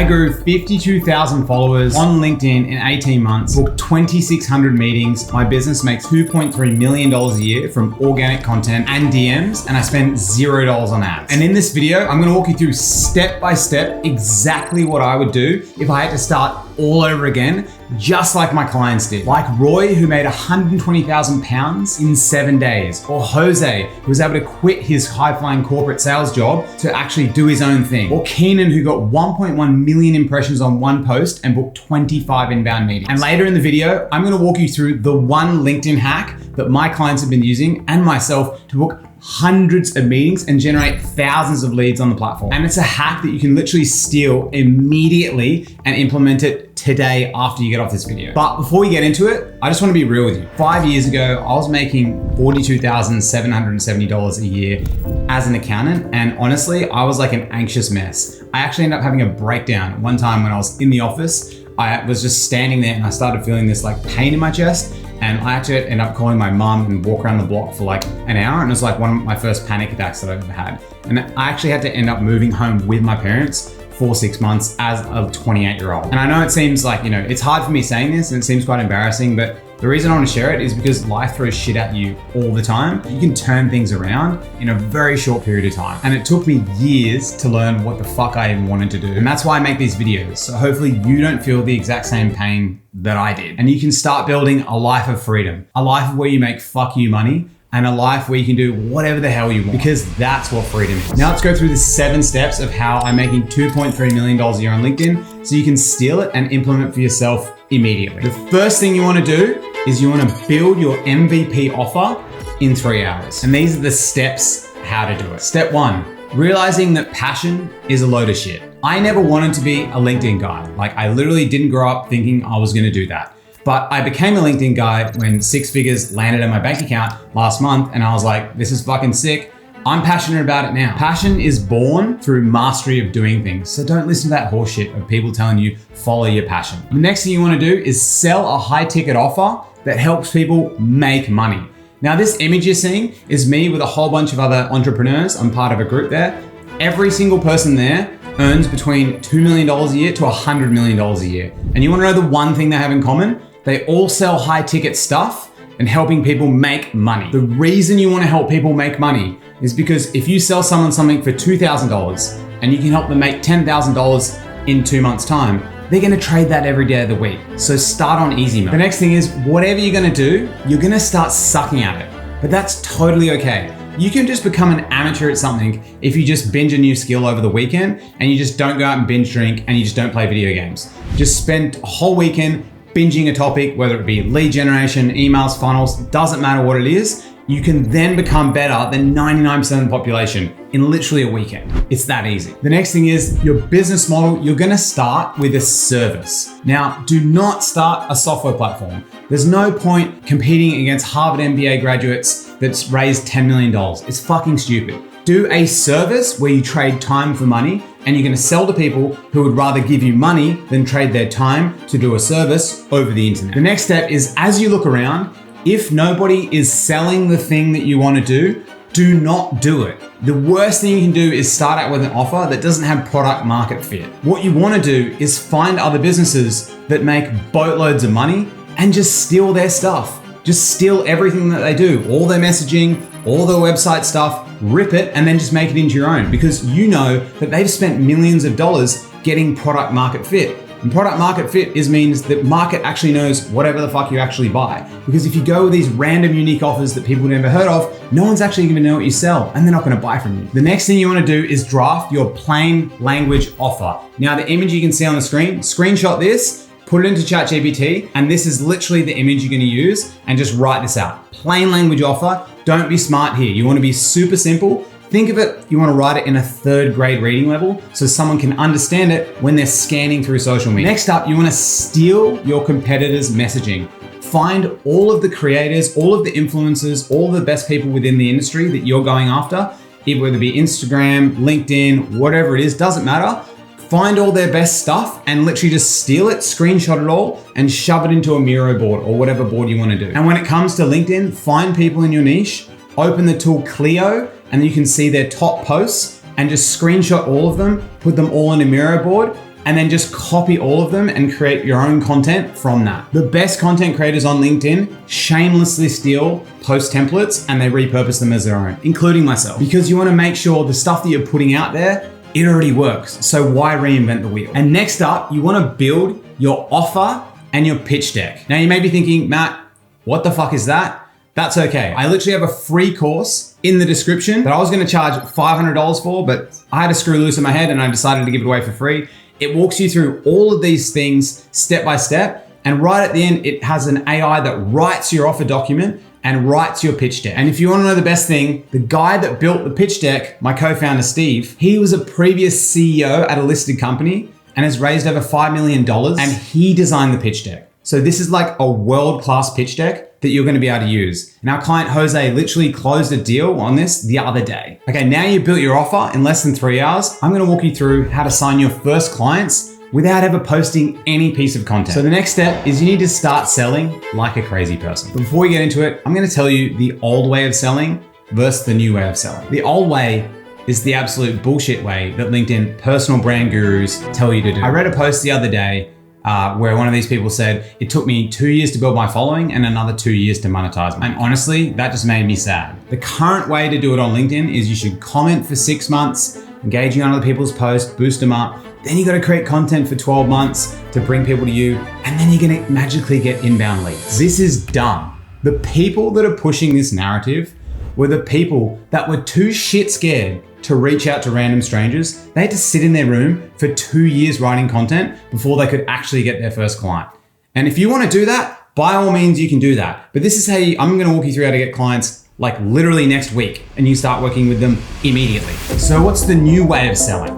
I grew 52,000 followers on LinkedIn in 18 months, booked 2,600 meetings. My business makes $2.3 million a year from organic content and DMs, and I spend $0 on ads. And in this video, I'm gonna walk you through step by step exactly what I would do if I had to start all over again, just like my clients did. Like Roy, who made 120,000 pounds in 7 days, or Jose, who was able to quit his high-flying corporate sales job to actually do his own thing, or Keenan, who got 1.1 million impressions on one post and booked 25 inbound meetings. And later in the video, I'm gonna walk you through the one LinkedIn hack that my clients have been using and myself to book hundreds of meetings and generate thousands of leads on the platform. And it's a hack that you can literally steal immediately and implement it today after you get off this video. But before we get into it, I just want to be real with you. 5 years ago, I was making $42,770 a year as an accountant. And honestly, I was like an anxious mess. I actually ended up having a breakdown one time when I was in the office. I was just standing there and I started feeling this like pain in my chest. And I actually ended up calling my mum and walk around the block for like an hour. And it was like one of my first panic attacks that I've ever had. And I actually had to end up moving home with my parents for 6 months as a 28-year-old. And I know it seems like, it's hard for me saying this and it seems quite embarrassing, but the reason I want to share it is because life throws shit at you all the time. You can turn things around in a very short period of time. And it took me years to learn what the fuck I even wanted to do. And that's why I make these videos. So hopefully you don't feel the exact same pain that I did. And you can start building a life of freedom, a life where you make fuck you money, and a life where you can do whatever the hell you want, because that's what freedom is. Now let's go through the 7 steps of how I'm making $2.3 million a year on LinkedIn so you can steal it and implement it for yourself immediately. The first thing you want to do is you want to build your MVP offer in 3 hours. And these are the steps how to do it. Step 1, realizing that passion is a load of shit. I never wanted to be a LinkedIn guy. Like I literally didn't grow up thinking I was going to do that. But I became a LinkedIn guy when 6 figures landed in my bank account last month, and I was like, this is fucking sick. I'm passionate about it now. Passion is born through mastery of doing things. So don't listen to that horseshit of people telling you, follow your passion. The next thing you want to do is sell a high ticket offer that helps people make money. Now this image you're seeing is me with a whole bunch of other entrepreneurs. I'm part of a group there. Every single person there earns between $2 million a year to $100 million a year. And you want to know the one thing they have in common? They all sell high ticket stuff and helping people make money. The reason you want to help people make money is because if you sell someone something for $2,000 and you can help them make $10,000 in 2 months' time, they're gonna trade that every day of the week. So start on easy mode. The next thing is, whatever you're gonna do, you're gonna start sucking at it. But that's totally okay. You can just become an amateur at something if you just binge a new skill over the weekend and you just don't go out and binge drink and you just don't play video games. Just spend a whole weekend binging a topic, whether it be lead generation, emails, funnels, doesn't matter what it is. You can then become better than 99% of the population in literally a weekend. It's that easy. The next thing is your business model. You're gonna start with a service. Now, do not start a software platform. There's no point competing against Harvard MBA graduates that's raised $10 million. It's fucking stupid. Do a service where you trade time for money, and you're gonna sell to people who would rather give you money than trade their time to do a service over the internet. The next step is, as you look around, if nobody is selling the thing that you wanna do not do it. The worst thing you can do is start out with an offer that doesn't have product market fit. What you wanna do is find other businesses that make boatloads of money and just steal their stuff. Just steal everything that they do, all their messaging, all their website stuff, rip it, and then just make it into your own, because you know that they've spent millions of dollars getting product market fit. And product market fit means that market actually knows whatever the fuck you actually buy. Because if you go with these random unique offers that people never heard of, no one's actually gonna know what you sell and they're not gonna buy from you. The next thing you wanna do is draft your plain language offer. Now the image you can see on the screen, screenshot this, put it into ChatGPT, and this is literally the image you're gonna use, and just write this out. Plain language offer, don't be smart here. You wanna be super simple. Think of it, you wanna write it in a 3rd grade reading level so someone can understand it when they're scanning through social media. Next up, you wanna steal your competitors' messaging. Find all of the creators, all of the influencers, all the best people within the industry that you're going after, whether it be Instagram, LinkedIn, whatever it is, doesn't matter. Find all their best stuff and literally just steal it, screenshot it all, and shove it into a Miro board or whatever board you want to do. And when it comes to LinkedIn, find people in your niche, open the tool Clio, and you can see their top posts and just screenshot all of them, put them all in a Miro board, and then just copy all of them and create your own content from that. The best content creators on LinkedIn shamelessly steal post templates and they repurpose them as their own, including myself, because you want to make sure the stuff that you're putting out there, it already works. So why reinvent the wheel? And next up, you want to build your offer and your pitch deck. Now you may be thinking, Matt, what the fuck is that? That's okay. I literally have a free course in the description that I was going to charge $500 for, but I had a screw loose in my head and I decided to give it away for free. It walks you through all of these things step by step. And right at the end, it has an AI that writes your offer document and writes your pitch deck. And if you want to know the best thing, the guy that built the pitch deck, my co-founder Steve, he was a previous CEO at a listed company and has raised over $5 million, and he designed the pitch deck. So this is like a world-class pitch deck that you're going to be able to use. And our client Jose literally closed a deal on this the other day. Okay, now you built your offer in less than 3 hours. I'm going to walk you through how to sign your first clients without ever posting any piece of content. So the next step is you need to start selling like a crazy person. But before we get into it, I'm going to tell you the old way of selling versus the new way of selling. The old way is the absolute bullshit way that LinkedIn personal brand gurus tell you to do. I read a post the other day where one of these people said, it took me 2 years to build my following and another 2 years to monetize. And honestly, that just made me sad. The current way to do it on LinkedIn is you should comment for 6 months, engaging on other people's posts, boost them up. Then you got to create content for 12 months to bring people to you. And then you're going to magically get inbound leads. This is dumb. The people that are pushing this narrative were the people that were too shit scared to reach out to random strangers. They had to sit in their room for 2 years writing content before they could actually get their first client. And if you want to do that, by all means, you can do that. But this is how I'm going to walk you through how to get clients like literally next week, and you start working with them immediately. So what's the new way of selling?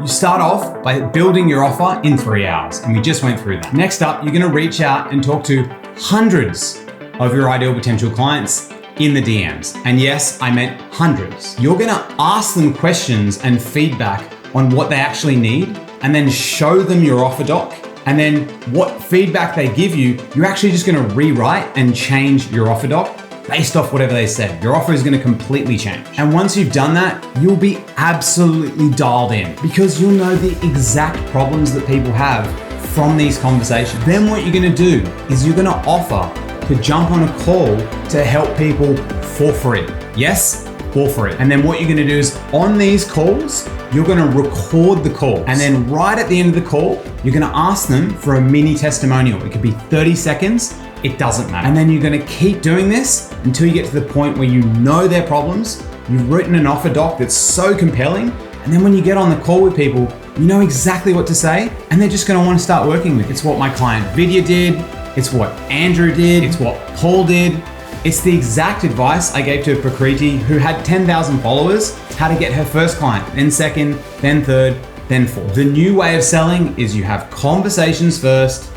You start off by building your offer in 3 hours, and we just went through that. Next up, you're going to reach out and talk to hundreds of your ideal potential clients in the DMs. And yes, I meant hundreds. You're going to ask them questions and feedback on what they actually need, and then show them your offer doc. And then what feedback they give you, you're actually just going to rewrite and change your offer doc based off whatever they said. Your offer is going to completely change. And once you've done that, you'll be absolutely dialed in because you'll know the exact problems that people have from these conversations. Then what you're going to do is you're going to offer to jump on a call to help people for free. Yes, for free. And then what you're going to do is on these calls, you're going to record the call. And then right at the end of the call, you're going to ask them for a mini testimonial. It could be 30 seconds. It doesn't matter. And then you're going to keep doing this until you get to the point where you know their problems. You've written an offer doc that's so compelling. And then when you get on the call with people, you know exactly what to say. And they're just going to want to start working with it. It's what my client Vidya did. It's what Andrew did. It's what Paul did. It's the exact advice I gave to Prakriti, who had 10,000 followers, how to get her first client, then second, then third, then fourth. The new way of selling is you have conversations first,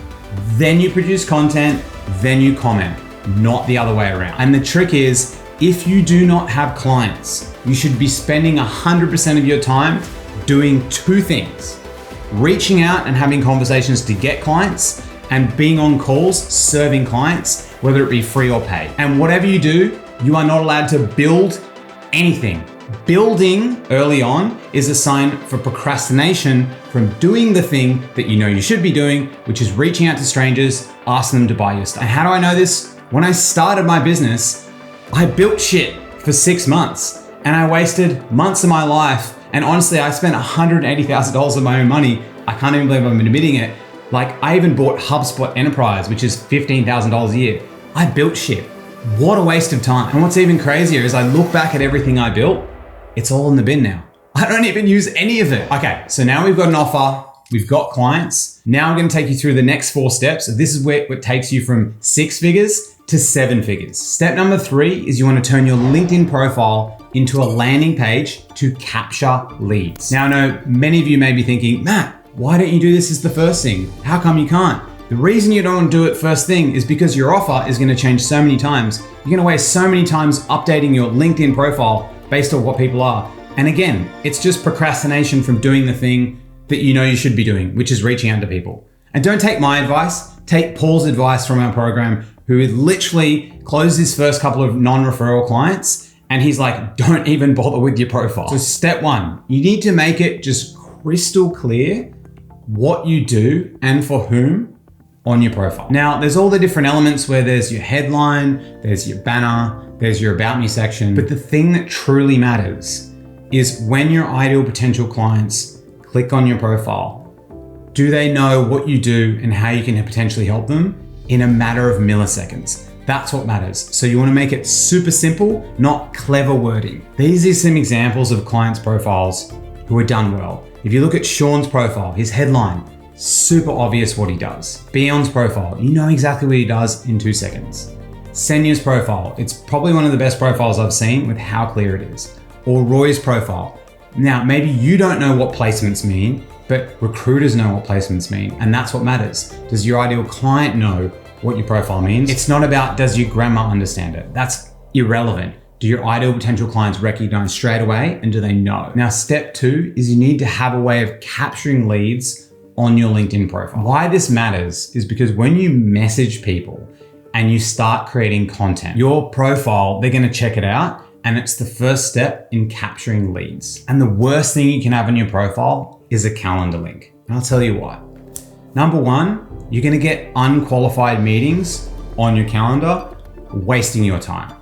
then you produce content, then you comment, not the other way around. And the trick is, if you do not have clients, you should be spending 100% of your time doing two things: reaching out and having conversations to get clients, and being on calls serving clients, whether it be free or paid. And whatever you do, you are not allowed to build anything. Building early on is a sign for procrastination from doing the thing that you know you should be doing, which is reaching out to strangers, asking them to buy your stuff. And how do I know this? When I started my business, I built shit for 6 months and I wasted months of my life. And honestly, I spent $180,000 of my own money. I can't even believe I'm admitting it. Like, I even bought HubSpot Enterprise, which is $15,000 a year. I built shit. What a waste of time. And what's even crazier is I look back at everything I built, it's all in the bin now. I don't even use any of it. Okay, so now we've got an offer, we've got clients. Now I'm gonna take you through the next 4 steps. So this is where it takes you from 6 figures to 7 figures. Step number 3 is you wanna turn your LinkedIn profile into a landing page to capture leads. Now I know many of you may be thinking, Matt, why don't you do this as the first thing? How come you can't? The reason you don't do it first thing is because your offer is gonna change so many times. You're gonna waste so many times updating your LinkedIn profile based on what people are. And again, it's just procrastination from doing the thing that you know you should be doing, which is reaching out to people. And don't take my advice, take Paul's advice from our program, who literally closed his first couple of non-referral clients. And he's like, don't even bother with your profile. So step 1, you need to make it just crystal clear what you do and for whom on your profile. Now, there's all the different elements where there's your headline, there's your banner, there's your about me section. But the thing that truly matters is when your ideal potential clients click on your profile, do they know what you do and how you can potentially help them in a matter of milliseconds? That's what matters. So you want to make it super simple, not clever wording. These are some examples of clients' profiles who are done well. If you look at Sean's profile, his headline, super obvious what he does. Beyond's profile, you know exactly what he does in 2 seconds. Senya's profile, it's probably one of the best profiles I've seen with how clear it is. Or Roy's profile. Now, maybe you don't know what placements mean, but recruiters know what placements mean, and that's what matters. Does your ideal client know what your profile means? It's not about does your grandma understand it. That's irrelevant. Do your ideal potential clients recognize straight away, and do they know? Now, step 2 is you need to have a way of capturing leads on your LinkedIn profile. Why this matters is because when you message people and you start creating content, your profile, they're gonna check it out, and it's the first step in capturing leads. And the worst thing you can have on your profile is a calendar link. And I'll tell you why. Number 1, you're gonna get unqualified meetings on your calendar, wasting your time.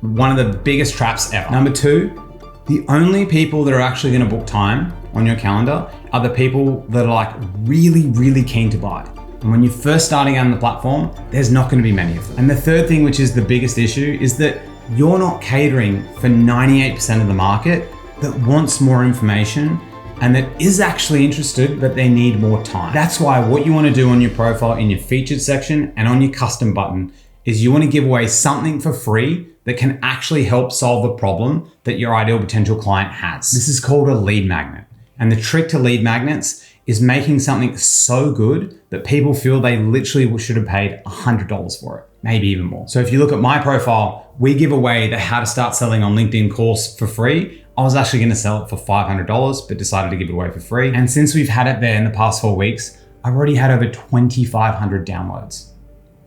One of the biggest traps ever. Number 2, the only people that are actually gonna book time on your calendar are the people that are like really, really keen to buy. And when you're first starting out on the platform, there's not gonna be many of them. And the third thing, which is the biggest issue, is that you're not catering for 98% of the market that wants more information and that is actually interested, but they need more time. That's why what you want to do on your profile in your featured section and on your custom button is you want to give away something for free that can actually help solve the problem that your ideal potential client has. This is called a lead magnet. And the trick to lead magnets is making something so good that people feel they literally should have paid $100 for it, maybe even more. So if you look at my profile, we give away the How to Start Selling on LinkedIn course for free. I was actually gonna sell it for $500, but decided to give it away for free. And since we've had it there in the past 4 weeks, I've already had over 2,500 downloads.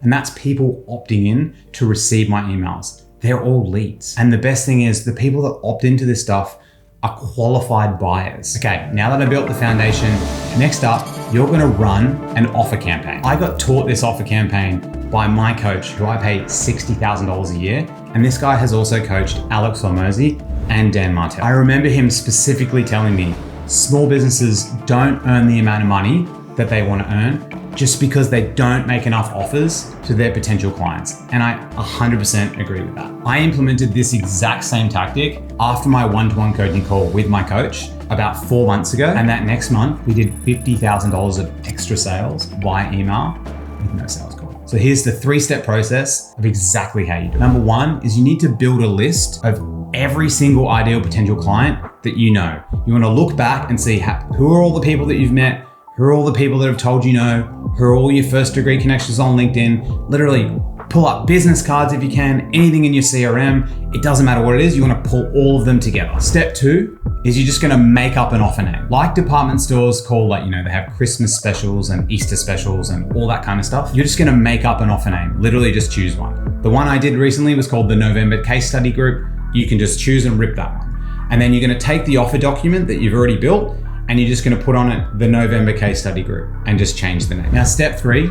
And that's people opting in to receive my emails. They're all leads. And the best thing is the people that opt into this stuff are qualified buyers. Okay, now that I built the foundation, next up, you're gonna run an offer campaign. I got taught this offer campaign by my coach, who I pay $60,000 a year. And this guy has also coached Alex Hormozy and Dan Martell. I remember him specifically telling me, small businesses don't earn the amount of money that they want to earn just because they don't make enough offers to their potential clients. And I 100% agree with that. I implemented this exact same tactic after my one-to-one coaching call with my coach about 4 months ago. And that next month, we did $50,000 of extra sales via email with no sales call. So here's the 3-step process of exactly how you do it. Number 1 is you need to build a list of every single ideal potential client that you know. You want to look back and see who are all the people that you've met, who are all the people that have told you no, who are all your first degree connections on LinkedIn. Literally pull up business cards if you can, anything in your CRM. It doesn't matter what it is, you want to pull all of them together. Step 2 is you're just going to make up an offer name. Like department stores call, like, they have Christmas specials and Easter specials and all that kind of stuff. You're just going to make up an offer name. Literally just choose one. The one I did recently was called the November Case Study Group. You can just choose and rip that one. And then you're going to take the offer document that you've already built and you're just going to put on it the November Case Study Group and just change the name. Now, step 3,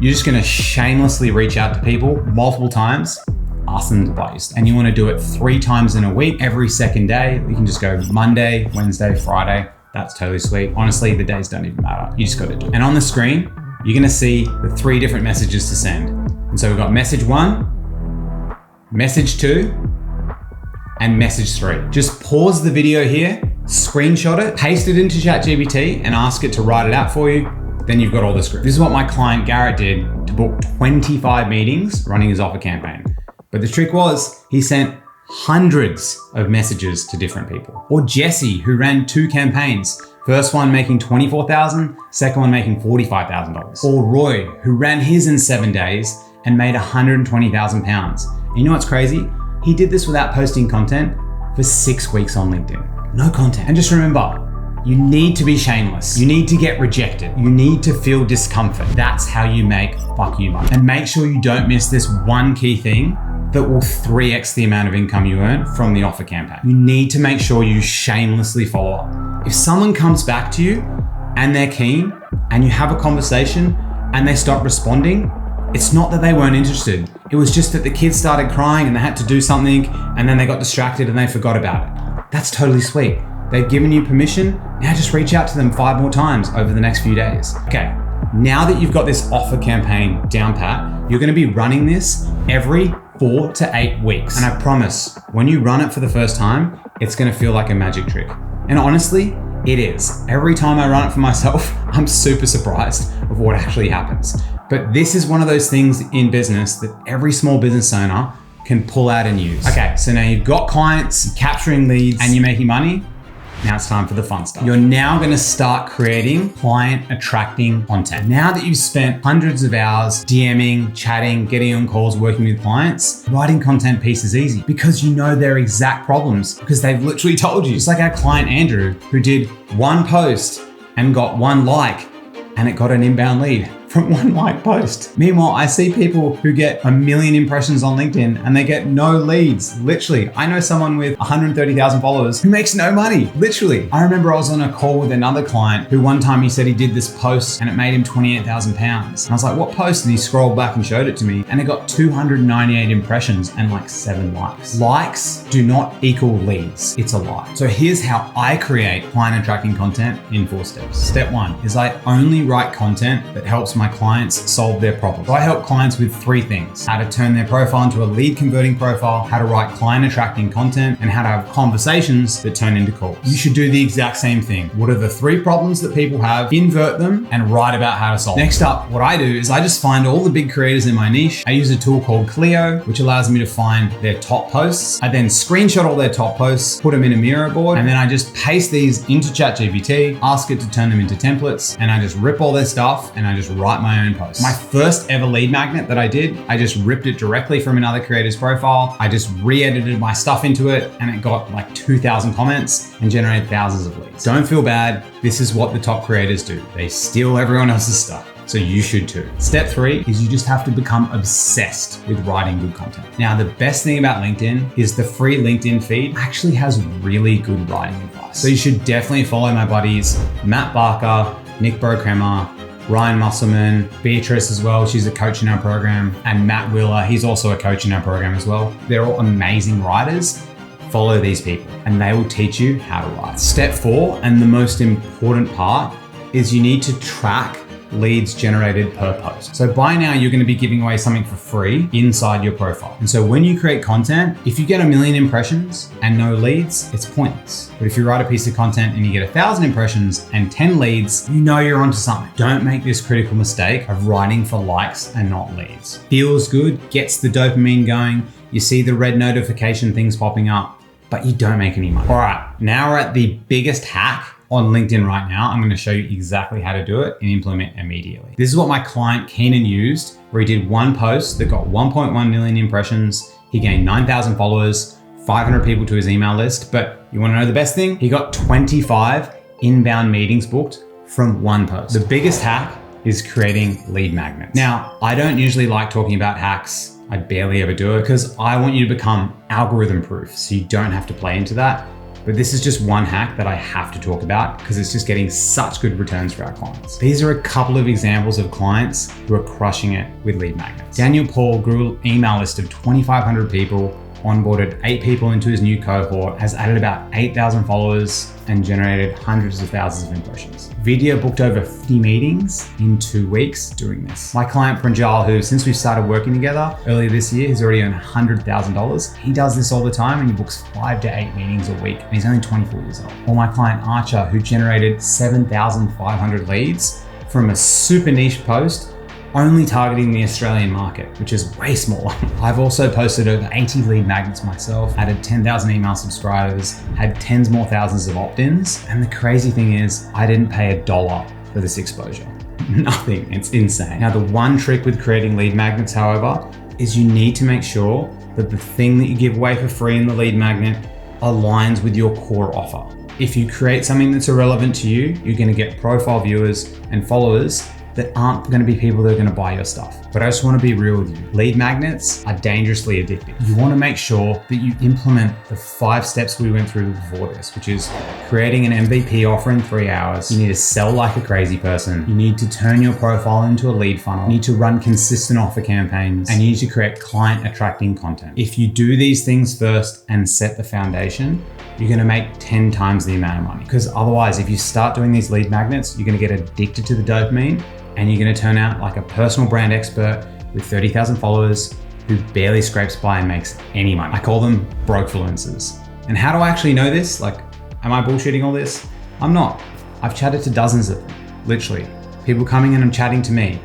you're just going to shamelessly reach out to people multiple times, ask them to buy your stuff. And you want to do it 3 times in a week, every second day. You can just go Monday, Wednesday, Friday. That's totally sweet. Honestly, the days don't even matter. You just got to do it. And on the screen, you're going to see the 3 different messages to send. And so we've got message 1, message 2, and message 3. Just pause the video here, screenshot it, paste it into ChatGPT and ask it to write it out for you. Then you've got all the script. This is what my client Garrett did to book 25 meetings running his offer campaign. But the trick was he sent hundreds of messages to different people. Or Jesse, who ran 2 campaigns. First one making $24,000, second one making $45,000. Or Roy, who ran his in 7 days and made £120,000. And you know what's crazy? He did this without posting content for 6 weeks on LinkedIn. No content. And just remember, you need to be shameless. You need to get rejected. You need to feel discomfort. That's how you make fuck you money. And make sure you don't miss this one key thing that will 3x the amount of income you earn from the offer campaign. You need to make sure you shamelessly follow up. If someone comes back to you and they're keen and you have a conversation and they stop responding, it's not that they weren't interested. It was just that the kids started crying and they had to do something and then they got distracted and they forgot about it. That's totally sweet. They've given you permission. Now just reach out to them 5 more times over the next few days. Okay, now that you've got this offer campaign down pat, you're gonna be running this every 4 to 8 weeks. And I promise, when you run it for the first time, it's gonna feel like a magic trick. And honestly, it is. Every time I run it for myself, I'm super surprised of what actually happens. But this is one of those things in business that every small business owner can pull out and use. Okay, so now you've got clients, capturing leads, and you're making money. Now it's time for the fun stuff. You're now gonna start creating client attracting content. Now that you've spent hundreds of hours DMing, chatting, getting on calls, working with clients, writing content piece is easy because you know their exact problems because they've literally told you. Just like our client Andrew, who did one post and got 1 like and it got an inbound lead from 1 like post. Meanwhile, I see people who get 1 million impressions on LinkedIn and they get no leads. Literally, I know someone with 130,000 followers who makes no money. Literally. I remember I was on a call with another client who one time he said he did this post and it made him 28,000 pounds. And I was like, what post? And he scrolled back and showed it to me and it got 298 impressions and like 7 likes. Likes do not equal leads. It's a lie. So here's how I create client attracting content in 4 steps. Step 1 is I only write content that helps my clients solve their problems. So I help clients with 3 things: how to turn their profile into a lead converting profile, how to write client attracting content, and how to have conversations that turn into calls. You should do the exact same thing. What are the 3 problems that people have, invert them, and write about how to solve them. Next up, what I do is I just find all the big creators in my niche. I use a tool called Clio, which allows me to find their top posts. I then screenshot all their top posts, put them in a Miro board, and then I just paste these into ChatGPT, ask it to turn them into templates, and I just rip all their stuff and I just write my own posts. My first ever lead magnet that I did, I just ripped it directly from another creator's profile. I just re-edited my stuff into it and it got like 2,000 comments and generated thousands of leads. Don't feel bad. This is what the top creators do. They steal everyone else's stuff. So you should too. Step 3 is you just have to become obsessed with writing good content. Now, the best thing about LinkedIn is the free LinkedIn feed actually has really good writing advice. So you should definitely follow my buddies, Matt Barker, Nick Brokremer, Ryan Musselman, Beatrice as well, she's a coach in our program, and Matt Wheeler, he's also a coach in our program as well. They're all amazing writers. Follow these people and they will teach you how to write. Step 4, and the most important part, is you need to track leads generated per post. So by now you're going to be giving away something for free inside your profile. And so when you create content, if you get 1 million impressions and no leads, it's pointless. But if you write a piece of content and you get 1,000 impressions and 10 leads, you know you're onto something. Don't make this critical mistake of writing for likes and not leads. Feels good, gets the dopamine going. You see the red notification things popping up, but you don't make any money. All right, now we're at the biggest hack on LinkedIn right now. I'm going to show you exactly how to do it and implement immediately. This is what my client Keenan used, where he did 1 post that got 1.1 million impressions. He gained 9,000 followers, 500 people to his email list. But you want to know the best thing? He got 25 inbound meetings booked from 1 post. The biggest hack is creating lead magnets. Now, I don't usually like talking about hacks. I barely ever do it because I want you to become algorithm proof so you don't have to play into that. But this is just one hack that I have to talk about because it's just getting such good returns for our clients. These are a couple of examples of clients who are crushing it with lead magnets. Daniel Paul grew an email list of 2,500 people, onboarded 8 people into his new cohort, has added about 8,000 followers and generated hundreds of thousands of impressions. Vidya booked over 50 meetings in 2 weeks doing this. My client Pranjal, who since we've started working together earlier this year, has already earned $100,000. He does this all the time and he books 5 to 8 meetings a week and he's only 24 years old. Or my client Archer, who generated 7,500 leads from a super niche post only targeting the Australian market, which is way smaller. I've also posted over 80 lead magnets myself, added 10,000 email subscribers, had tens more thousands of opt-ins. And the crazy thing is I didn't pay $1 for this exposure. Nothing, it's insane. Now, the one trick with creating lead magnets, however, is you need to make sure that the thing that you give away for free in the lead magnet aligns with your core offer. If you create something that's irrelevant to you, you're gonna get profile viewers and followers that aren't going to be people that are going to buy your stuff. But I just want to be real with you. Lead magnets are dangerously addictive. You want to make sure that you implement the 5 steps we went through before this, which is creating an MVP offer in 3 hours. You need to sell like a crazy person. You need to turn your profile into a lead funnel. You need to run consistent offer campaigns, and you need to create client attracting content. If you do these things first and set the foundation, you're going to make 10 times the amount of money. Because otherwise, if you start doing these lead magnets, you're going to get addicted to the dopamine, and you're going to turn out like a personal brand expert with 30,000 followers who barely scrapes by and makes any money. I call them brokefluencers. And how do I actually know this? Like, am I bullshitting all this? I'm not. I've chatted to dozens of them, literally. People coming in and chatting to me,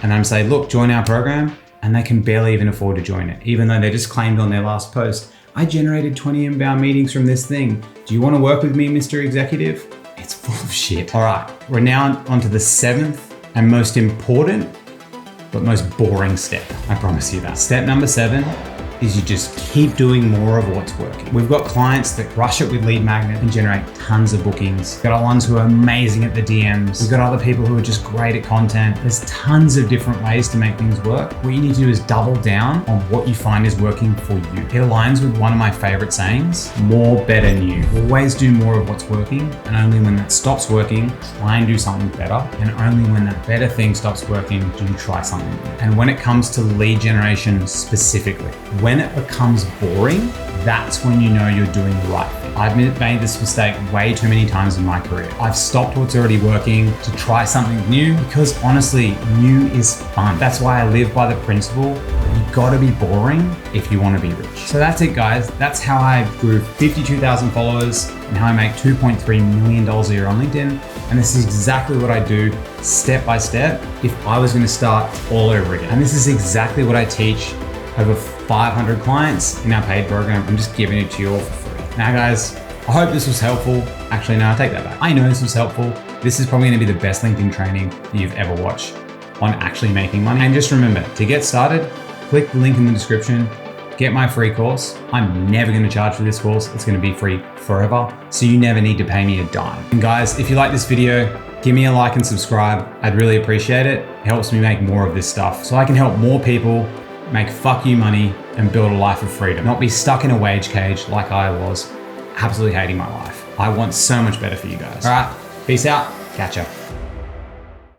and I'm saying, look, join our program, and they can barely even afford to join it, even though they just claimed on their last post, I generated 20 inbound meetings from this thing. Do you want to work with me, Mr. Executive? It's full of shit. All right, we're now onto the 7th and most important, but most boring step. I promise you that. Step number 7 is you just keep doing more of what's working. We've got clients that rush it with lead magnet and generate tons of bookings. We've got our ones who are amazing at the DMs. We've got other people who are just great at content. There's tons of different ways to make things work. What you need to do is double down on what you find is working for you. It aligns with one of my favorite sayings, more, better, new. Always do more of what's working, and only when that stops working, try and do something better. And only when that better thing stops working, do you try something new. And when it comes to lead generation specifically, when it becomes boring, that's when you know you're doing the right thing. I've made this mistake way too many times in my career. I've stopped what's already working to try something new because honestly, new is fun. That's why I live by the principle, you gotta be boring if you wanna be rich. So that's it, guys. That's how I grew 52,000 followers and how I make $2.3 million a year on LinkedIn. And this is exactly what I do step by step if I was gonna start all over again. And this is exactly what I teach over 500 clients in our paid program. I'm just giving it to you all for free. Now guys, I hope this was helpful. Actually, no, I take that back. I know this was helpful. This is probably gonna be the best LinkedIn training that you've ever watched on actually making money. And just remember, to get started, click the link in the description, get my free course. I'm never gonna charge for this course. It's gonna be free forever. So you never need to pay me a dime. And guys, if you like this video, give me a like and subscribe. I'd really appreciate it. It helps me make more of this stuff so I can help more people make fuck you money and build a life of freedom. Not be stuck in a wage cage like I was, absolutely hating my life. I want so much better for you guys. All right, peace out, catch ya.